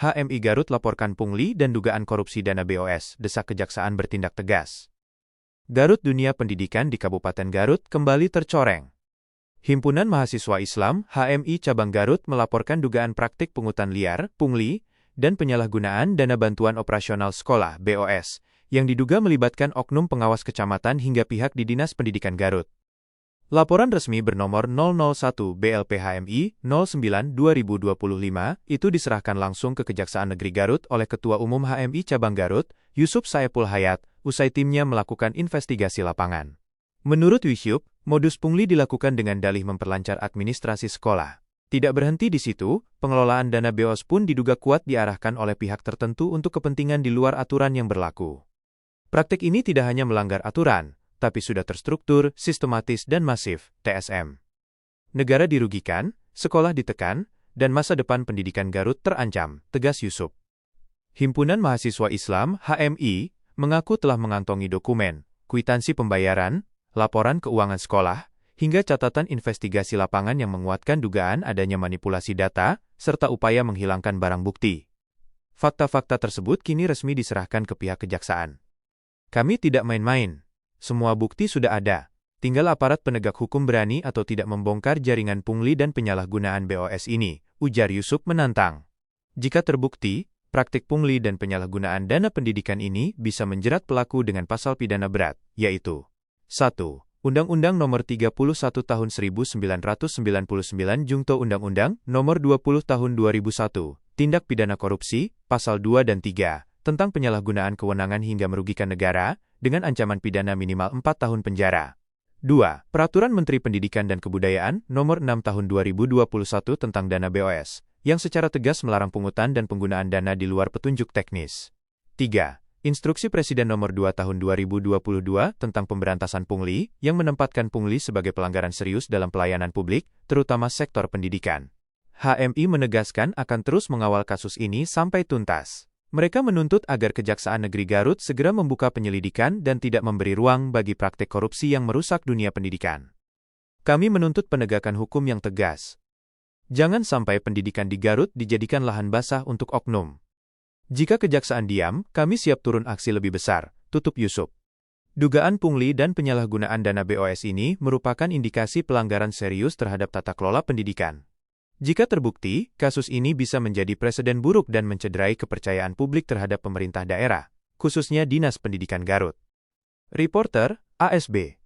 HMI Garut laporkan pungli dan dugaan korupsi dana BOS, desak kejaksaan bertindak tegas. Garut dunia pendidikan di Kabupaten Garut kembali tercoreng. Himpunan Mahasiswa Islam HMI Cabang Garut melaporkan dugaan praktik pungutan liar, pungli, dan penyalahgunaan dana bantuan operasional sekolah BOS, yang diduga melibatkan oknum pengawas kecamatan hingga pihak di Dinas Pendidikan Garut. Laporan resmi bernomor 001 BLP HMI 09/2025 itu diserahkan langsung ke Kejaksaan Negeri Garut oleh Ketua Umum HMI Cabang Garut, Yusuf Saepul Hayat, usai timnya melakukan investigasi lapangan. Menurut Yusuf, modus pungli dilakukan dengan dalih memperlancar administrasi sekolah. Tidak berhenti di situ, pengelolaan dana BOS pun diduga kuat diarahkan oleh pihak tertentu untuk kepentingan di luar aturan yang berlaku. Praktik ini tidak hanya melanggar aturan, tapi sudah terstruktur, sistematis dan masif, TSM. Negara dirugikan, sekolah ditekan, dan masa depan pendidikan Garut terancam, tegas Yusuf. Himpunan Mahasiswa Islam HMI mengaku telah mengantongi dokumen, kwitansi pembayaran, laporan keuangan sekolah, hingga catatan investigasi lapangan yang menguatkan dugaan adanya manipulasi data, serta upaya menghilangkan barang bukti. Fakta-fakta tersebut kini resmi diserahkan ke pihak kejaksaan. Kami tidak main-main. Semua bukti sudah ada. Tinggal aparat penegak hukum berani atau tidak membongkar jaringan pungli dan penyalahgunaan BOS ini, ujar Yusuf menantang. Jika terbukti, praktik pungli dan penyalahgunaan dana pendidikan ini bisa menjerat pelaku dengan pasal pidana berat, yaitu 1. Undang-Undang Nomor 31 Tahun 1999 Jungto Undang-Undang Nomor 20 Tahun 2001, Tindak Pidana Korupsi, Pasal 2 dan 3, tentang penyalahgunaan kewenangan hingga merugikan negara, dengan ancaman pidana minimal 4 tahun penjara. 2. Peraturan Menteri Pendidikan dan Kebudayaan Nomor 6 Tahun 2021 tentang dana BOS, yang secara tegas melarang pungutan dan penggunaan dana di luar petunjuk teknis. 3. Instruksi Presiden Nomor 2 Tahun 2022 tentang pemberantasan pungli, yang menempatkan pungli sebagai pelanggaran serius dalam pelayanan publik, terutama sektor pendidikan. HMI menegaskan akan terus mengawal kasus ini sampai tuntas. Mereka menuntut agar Kejaksaan Negeri Garut segera membuka penyelidikan dan tidak memberi ruang bagi praktik korupsi yang merusak dunia pendidikan. Kami menuntut penegakan hukum yang tegas. Jangan sampai pendidikan di Garut dijadikan lahan basah untuk oknum. Jika Kejaksaan diam, kami siap turun aksi lebih besar, tutup Yusuf. Dugaan pungli dan penyalahgunaan dana BOS ini merupakan indikasi pelanggaran serius terhadap tata kelola pendidikan. Jika terbukti, kasus ini bisa menjadi preseden buruk dan mencederai kepercayaan publik terhadap pemerintah daerah, khususnya Dinas Pendidikan Garut. Reporter, ASB.